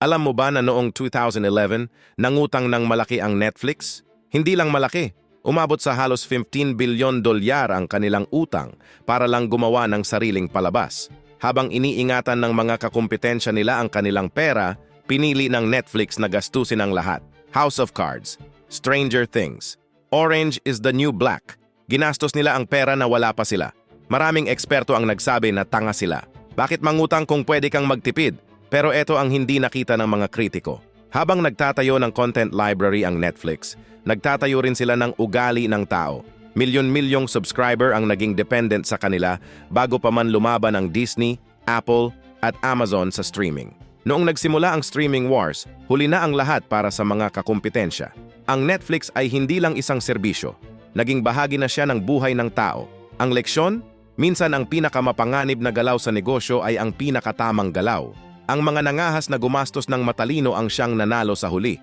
Alam mo ba na noong 2011, nangutang ng malaki ang Netflix? Hindi lang malaki, umabot sa halos $15 billion ang kanilang utang para lang gumawa ng sariling palabas. Habang iniingatan ng mga kakumpetensya nila ang kanilang pera, pinili ng Netflix na gastusin ang lahat. House of Cards, Stranger Things, Orange is the New Black. Ginastos nila ang pera na wala pa sila. Maraming eksperto ang nagsabi na tanga sila. Bakit mangutang kung pwede kang magtipid? Pero ito ang hindi nakita ng mga kritiko. Habang nagtatayo ng content library ang Netflix, nagtatayo rin sila ng ugali ng tao. Milyon-milyong subscriber ang naging dependent sa kanila bago pa man lumaban ang Disney, Apple at Amazon sa streaming. Noong nagsimula ang streaming wars, huli na ang lahat para sa mga kakumpetensya. Ang Netflix ay hindi lang isang serbisyo. Naging bahagi na siya ng buhay ng tao. Ang leksyon? Minsan ang pinakamapanganib na galaw sa negosyo ay ang pinakatamang galaw. Ang mga nangahas na gumastos ng matalino ang siyang nanalo sa huli.